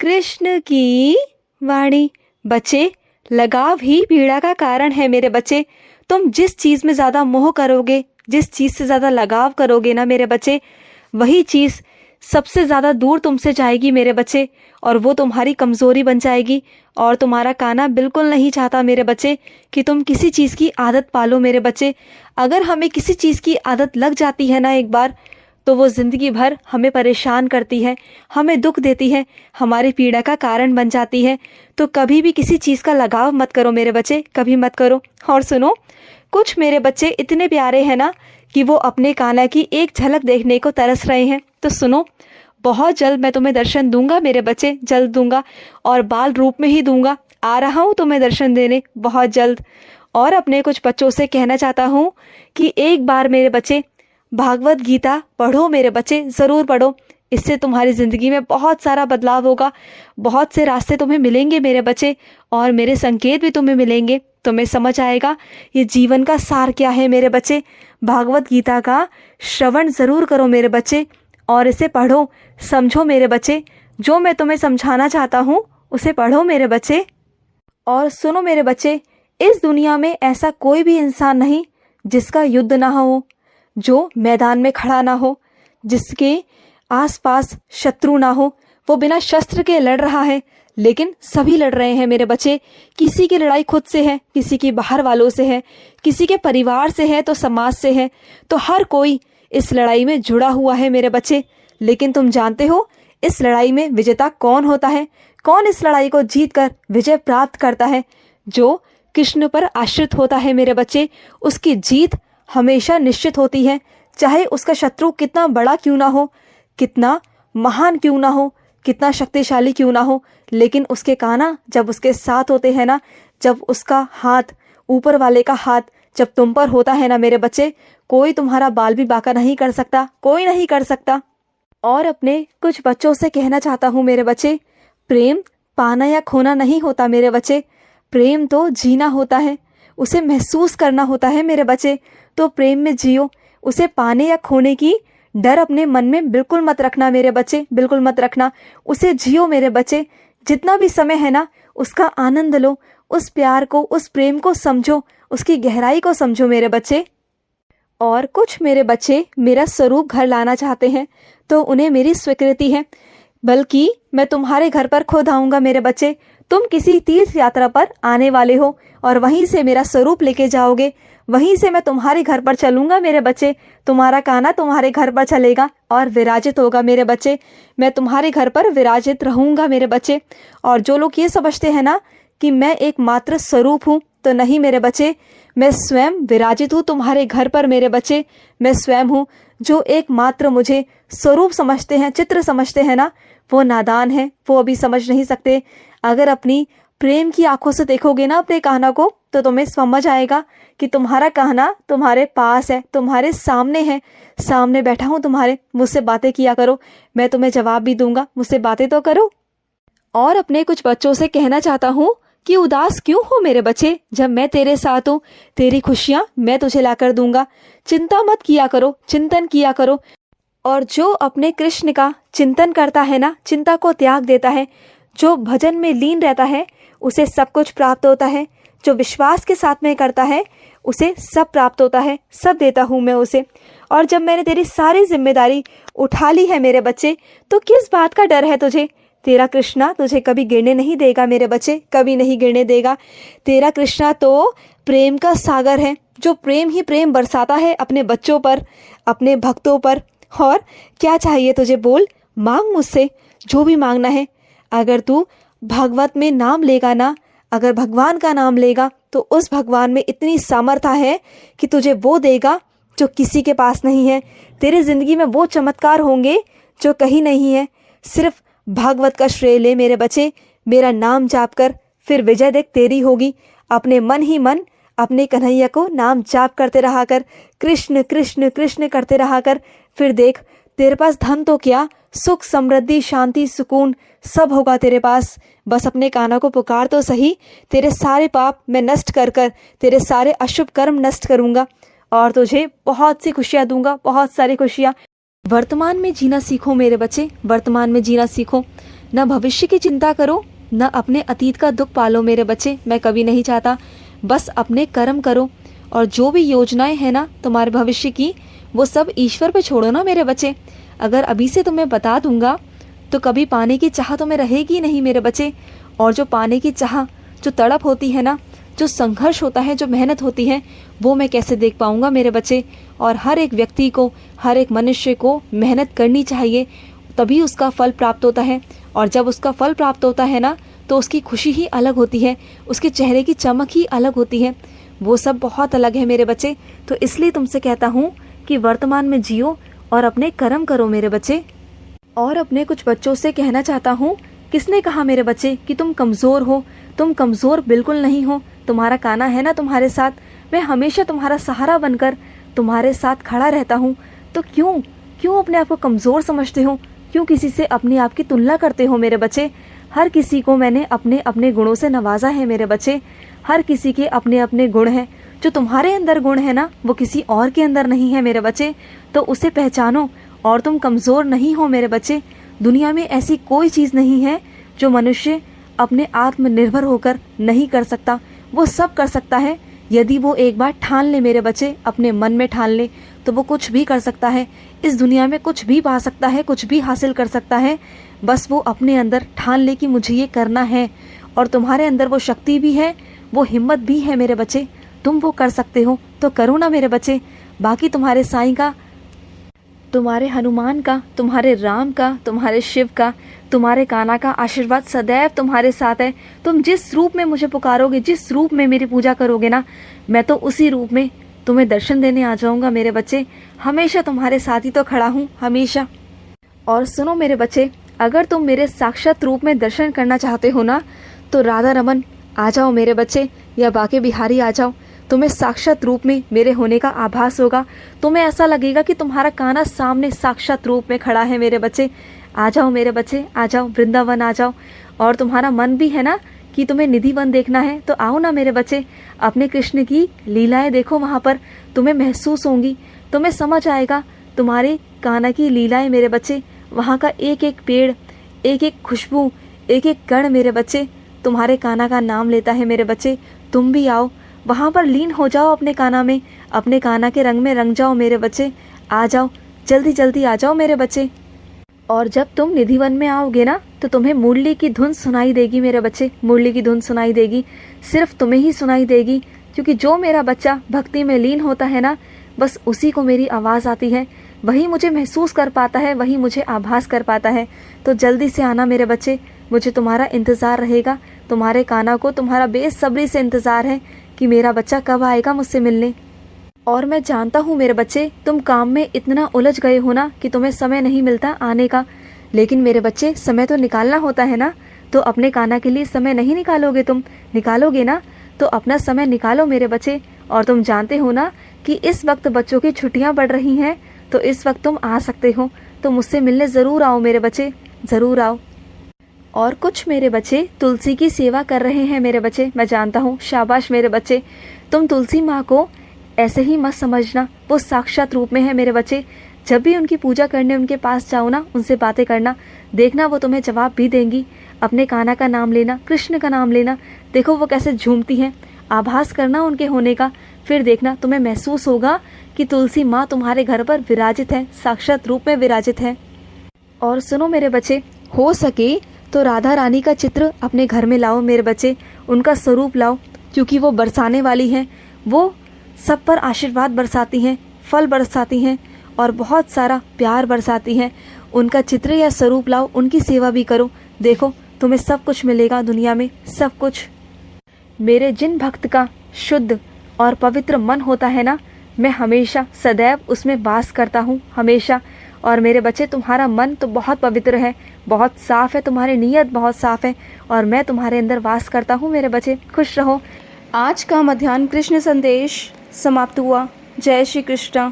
कृष्ण की वाणी। बच्चे, लगाव ही पीड़ा का कारण है मेरे बच्चे। तुम जिस चीज़ में ज़्यादा मोह करोगे, जिस चीज़ से ज़्यादा लगाव करोगे ना मेरे बच्चे, वही चीज़ सबसे ज़्यादा दूर तुमसे जाएगी मेरे बच्चे, और वो तुम्हारी कमज़ोरी बन जाएगी। और तुम्हारा काना बिल्कुल नहीं चाहता मेरे बच्चे कि तुम किसी चीज़ की आदत पालो मेरे बच्चे। अगर हमें किसी चीज़ की आदत लग जाती है ना एक बार, तो वो ज़िंदगी भर हमें परेशान करती है, हमें दुख देती है, हमारी पीड़ा का कारण बन जाती है। तो कभी भी किसी चीज़ का लगाव मत करो मेरे बच्चे, कभी मत करो। और सुनो, कुछ मेरे बच्चे इतने प्यारे हैं ना कि वो अपने कान्हा की एक झलक देखने को तरस रहे हैं। तो सुनो, बहुत जल्द मैं तुम्हें दर्शन दूंगा मेरे बच्चे, जल्द दूंगा, और बाल रूप में ही दूंगा। आ रहा हूँ तुम्हें दर्शन देने बहुत जल्द। और अपने कुछ बच्चों से कहना चाहता हूँ कि एक बार मेरे बच्चे भागवत गीता पढ़ो मेरे बच्चे, ज़रूर पढ़ो। इससे तुम्हारी ज़िंदगी में बहुत सारा बदलाव होगा, बहुत से रास्ते तुम्हें मिलेंगे मेरे बच्चे, और मेरे संकेत भी तुम्हें मिलेंगे। तुम्हें समझ आएगा ये जीवन का सार क्या है मेरे बच्चे। भागवत गीता का श्रवण ज़रूर करो मेरे बच्चे, और इसे पढ़ो, समझो मेरे बच्चे। जो मैं तुम्हें समझाना चाहता हूँ उसे पढ़ो मेरे बच्चे। और सुनो मेरे बच्चे, इस दुनिया में ऐसा कोई भी इंसान नहीं जिसका युद्ध ना हो, जो मैदान में खड़ा ना हो, जिसके आसपास शत्रु ना हो। वो बिना शस्त्र के लड़ रहा है, लेकिन सभी लड़ रहे हैं मेरे बच्चे। किसी की लड़ाई खुद से है, किसी की बाहर वालों से है, किसी के परिवार से है, तो समाज से है। तो हर कोई इस लड़ाई में जुड़ा हुआ है मेरे बच्चे। लेकिन तुम जानते हो इस लड़ाई में विजेता कौन होता है? कौन इस लड़ाई को जीतकर विजय प्राप्त करता है? जो कृष्ण पर आश्रित होता है मेरे बच्चे, उसकी जीत हमेशा निश्चित होती है। चाहे उसका शत्रु कितना बड़ा क्यों ना हो, कितना महान क्यों ना हो, कितना शक्तिशाली क्यों ना हो, लेकिन उसके कान्हा जब उसके साथ होते हैं ना, जब उसका हाथ, ऊपर वाले का हाथ जब तुम पर होता है ना मेरे बच्चे, कोई तुम्हारा बाल भी बांका नहीं कर सकता, कोई नहीं कर सकता। और अपने कुछ बच्चों से कहना चाहता हूँ मेरे बच्चे, प्रेम पाना या खोना नहीं होता मेरे बच्चे। प्रेम तो जीना होता है, उसे महसूस करना होता है मेरे बच्चे। तो प्रेम में जियो, उसे पाने या खोने की डर अपने मन में बिल्कुल मत रखना मेरे बच्चे, बिल्कुल मत रखना। उसे जियो मेरे बच्चे। जितना भी समय है ना, उसका आनंद लो, उस प्यार को, उस प्रेम को समझो, उसकी गहराई को समझो मेरे बच्चे। और कुछ मेरे बच्चे मेरा स्वरूप घर लाना चाहते हैं, तो उन्हें मेरी स्वीकृति है, बल्कि मैं तुम्हारे घर पर खुद आऊँगा मेरे बच्चे। तुम किसी तीर्थ यात्रा पर आने वाले हो, और वहीं से मेरा स्वरूप लेके जाओगे, वहीं से मैं तुम्हारे घर पर चलूँगा मेरे बच्चे। तुम्हारा कान्हा तुम्हारे घर पर चलेगा और विराजित होगा मेरे बच्चे। मैं तुम्हारे घर पर विराजित रहूँगा मेरे बच्चे। और जो लोग ये समझते हैं ना कि मैं एक मात्र स्वरूप हूँ, तो नहीं मेरे बच्चे, मैं स्वयं विराजित हूँ तुम्हारे घर पर मेरे बच्चे। मैं स्वयं हूँ। जो एकमात्र मुझे स्वरूप समझते हैं, चित्र समझते हैं ना, वो नादान है, वो अभी समझ नहीं सकते। अगर अपनी प्रेम की आंखों से देखोगे ना अपने कान्हा को, तो तुम्हें समझ आएगा कि तुम्हारा कान्हा तुम्हारे पास है, तुम्हारे सामने है, सामने बैठा हूँ तुम्हारे। मुझसे बातें किया करो, मैं तुम्हें जवाब भी दूंगा, मुझसे बातें तो करो। और अपने कुछ बच्चों से कहना चाहता हूँ कि उदास क्यों हो मेरे बच्चे, जब मैं तेरे साथ हूँ। तेरी खुशियाँ मैं तुझे लाकर दूंगा। चिंता मत किया करो, चिंतन किया करो। और जो अपने कृष्ण का चिंतन करता है ना, चिंता को त्याग देता है, जो भजन में लीन रहता है, उसे सब कुछ प्राप्त होता है। जो विश्वास के साथ में करता है, उसे सब प्राप्त होता है, सब देता हूँ मैं उसे। और जब मैंने तेरी सारी जिम्मेदारी उठा ली है मेरे बच्चे, तो किस बात का डर है तुझे? तेरा कृष्णा तुझे कभी गिरने नहीं देगा मेरे बच्चे, कभी नहीं गिरने देगा। तेरा कृष्णा तो प्रेम का सागर है, जो प्रेम ही प्रेम बरसाता है अपने बच्चों पर, अपने भक्तों पर। और क्या चाहिए तुझे, बोल, मांग मुझसे जो भी मांगना है। अगर तू भागवत में नाम लेगा ना, अगर भगवान का नाम लेगा, तो उस भगवान में इतनी सामर्थ्य है कि तुझे वो देगा जो किसी के पास नहीं है। तेरी जिंदगी में वो चमत्कार होंगे जो कहीं नहीं है। सिर्फ भागवत का श्रेय ले मेरे बच्चे, मेरा नाम जाप कर, फिर विजय देख तेरी होगी। अपने मन ही मन अपने कन्हैया को नाम जाप करते रहा कर, कृष्ण कृष्ण कृष्ण करते रहा कर। फिर देख, तेरे पास धन तो क्या, सुख समृद्धि शांति सुकून सब होगा तेरे पास। बस अपने कान्हा को पुकार तो सही। तेरे सारे पाप मैं नष्ट कर कर, तेरे सारे अशुभ कर्म नष्ट करूँगा, और तुझे बहुत सी खुशियाँ दूंगा, बहुत सारी खुशियाँ। वर्तमान में जीना सीखो मेरे बच्चे, वर्तमान में जीना सीखो। न भविष्य की चिंता करो, न अपने अतीत का दुख पालो मेरे बच्चे, मैं कभी नहीं चाहता। बस अपने कर्म करो और जो भी योजनाएं हैं ना तुम्हारे भविष्य की, वो सब ईश्वर पे छोड़ो ना मेरे बच्चे। अगर अभी से तुम्हें बता दूंगा तो कभी पाने की चाह तुम्हें रहेगी नहीं मेरे बच्चे। और जो पाने की चाह, जो तड़प होती है ना, जो संघर्ष होता है, जो मेहनत होती है, वो मैं कैसे देख पाऊंगा मेरे बच्चे। और हर एक व्यक्ति को, हर एक मनुष्य को मेहनत करनी चाहिए, तभी उसका फल प्राप्त होता है। और जब उसका फल प्राप्त होता है ना, तो उसकी खुशी ही अलग होती है, उसके चेहरे की चमक ही अलग होती है, वो सब बहुत अलग है मेरे बच्चे। तो इसलिए तुमसे कहता हूँ कि वर्तमान में जियो और अपने कर्म करो मेरे बच्चे। और अपने कुछ बच्चों से कहना चाहता हूँ, किसने कहा मेरे बच्चे कि तुम कमज़ोर हो? तुम कमज़ोर बिल्कुल नहीं हो। तुम्हारा काना है ना तुम्हारे साथ, मैं हमेशा तुम्हारा सहारा बनकर तुम्हारे साथ खड़ा रहता हूँ। तो क्यों क्यों अपने आप को कमज़ोर समझते हो? क्यों किसी से अपने आप की तुलना करते हो मेरे बच्चे? हर किसी को मैंने अपने अपने गुणों से नवाजा है मेरे बच्चे। हर किसी के अपने अपने गुण हैं। जो तुम्हारे अंदर गुण है ना, वो किसी और के अंदर नहीं है मेरे बच्चे। तो उसे पहचानो और तुम कमज़ोर नहीं हो मेरे बच्चे। दुनिया में ऐसी कोई चीज़ नहीं है जो मनुष्य अपने आत्मनिर्भर होकर नहीं कर सकता। वो सब कर सकता है यदि वो एक बार ठान ले मेरे बच्चे, अपने मन में ठान ले, तो वो कुछ भी कर सकता है। इस दुनिया में कुछ भी पा सकता है, कुछ भी हासिल कर सकता है। बस वो अपने अंदर ठान ले कि मुझे ये करना है। और तुम्हारे अंदर वो शक्ति भी है, वो हिम्मत भी है मेरे बच्चे। तुम वो कर सकते हो तो करो ना मेरे बच्चे। बाकी तुम्हारे साईं का, तुम्हारे हनुमान का, तुम्हारे राम का, तुम्हारे शिव का, तुम्हारे कान्हा का आशीर्वाद सदैव तुम्हारे साथ है। तुम जिस रूप में मुझे पुकारोगे, जिस रूप में मेरी पूजा करोगे ना, मैं तो उसी रूप में तुम्हें दर्शन देने आ जाऊंगा मेरे बच्चे। हमेशा तुम्हारे साथ ही तो खड़ा हूँ, हमेशा। और सुनो मेरे बच्चे, अगर तुम मेरे साक्षात रूप में दर्शन करना चाहते हो ना, तो राधा रमन आ जाओ मेरे बच्चे, या बाके बिहारी आ जाओ। तुम्हें साक्षात रूप में मेरे होने का आभास होगा। तुम्हें ऐसा लगेगा कि तुम्हारा कान्हा सामने साक्षात रूप में खड़ा है मेरे बच्चे। आ जाओ मेरे बच्चे, आ जाओ, वृंदावन आ जाओ। और तुम्हारा मन भी है ना कि तुम्हें निधि वन देखना है, तो आओ ना मेरे बच्चे। अपने कृष्ण की लीलाएं देखो, वहाँ पर तुम्हें महसूस होंगी, तुम्हें समझ आएगा तुम्हारे कान्हा की लीलाएं मेरे बच्चे। वहाँ का एक एक पेड़, एक एक खुशबू, एक एक कण मेरे बच्चे तुम्हारे कान्हा का नाम लेता है मेरे बच्चे। तुम भी आओ, वहाँ पर लीन हो जाओ अपने कान्हा में, अपने कान्हा के रंग में रंग जाओ मेरे बच्चे। आ जाओ, जल्दी जल्दी आ जाओ मेरे बच्चे। और जब तुम निधिवन में आओगे ना, तो तुम्हें मुरली की धुन सुनाई देगी मेरे बच्चे। मुरली की धुन सुनाई देगी, सिर्फ तुम्हें ही सुनाई देगी, क्योंकि जो मेरा बच्चा भक्ति में लीन होता है ना, बस उसी को मेरी आवाज़ आती है, वही मुझे महसूस कर पाता है, वही मुझे आभास कर पाता है। तो जल्दी से आना मेरे बच्चे, मुझे तुम्हारा इंतज़ार रहेगा। तुम्हारे कान्हा को तुम्हारा बेसब्री से इंतज़ार है कि मेरा बच्चा कब आएगा मुझसे मिलने। और मैं जानता हूँ मेरे बच्चे, तुम काम में इतना उलझ गए हो ना कि तुम्हें समय नहीं मिलता आने का। लेकिन मेरे बच्चे, समय तो निकालना होता है ना। तो अपने कान्हा के लिए समय नहीं निकालोगे? तुम निकालोगे ना, तो अपना समय निकालो मेरे बच्चे। और तुम जानते हो ना कि इस वक्त बच्चों की छुट्टियाँ बढ़ रही हैं, तो इस वक्त तुम आ सकते हो। तो मुझसे मिलने ज़रूर आओ मेरे बच्चे, ज़रूर आओ। और कुछ मेरे बच्चे तुलसी की सेवा कर रहे हैं मेरे बच्चे, मैं जानता हूँ। शाबाश मेरे बच्चे। तुम तुलसी माँ को ऐसे ही मत समझना, वो साक्षात रूप में है मेरे बच्चे। जब भी उनकी पूजा करने उनके पास जाओ ना, उनसे बातें करना, देखना वो तुम्हें जवाब भी देंगी। अपने कान्हा का नाम लेना, कृष्ण का नाम लेना, देखो वो कैसे झूमती हैं। आभास करना उनके होने का, फिर देखना तुम्हें महसूस होगा कि तुलसी माँ तुम्हारे घर पर विराजित है, साक्षात रूप में विराजित है। और सुनो मेरे बच्चे, हो सके तो राधा रानी का चित्र अपने घर में लाओ मेरे बच्चे, उनका स्वरूप लाओ, क्योंकि वो बरसाने वाली हैं। वो सब पर आशीर्वाद बरसाती हैं, फल बरसाती हैं और बहुत सारा प्यार बरसाती हैं। उनका चित्र या स्वरूप लाओ, उनकी सेवा भी करो। देखो तुम्हें सब कुछ मिलेगा दुनिया में, सब कुछ। मेरे जिन भक्त का शुद्ध और पवित्र मन होता है ना, मैं हमेशा सदैव उसमें वास करता हूँ, हमेशा। और मेरे बच्चे, तुम्हारा मन तो बहुत पवित्र है, बहुत साफ़ है, तुम्हारी नीयत बहुत साफ़ है, और मैं तुम्हारे अंदर वास करता हूँ मेरे बच्चे। खुश रहो। आज का मध्याह्न कृष्ण संदेश समाप्त हुआ। जय श्री कृष्ण।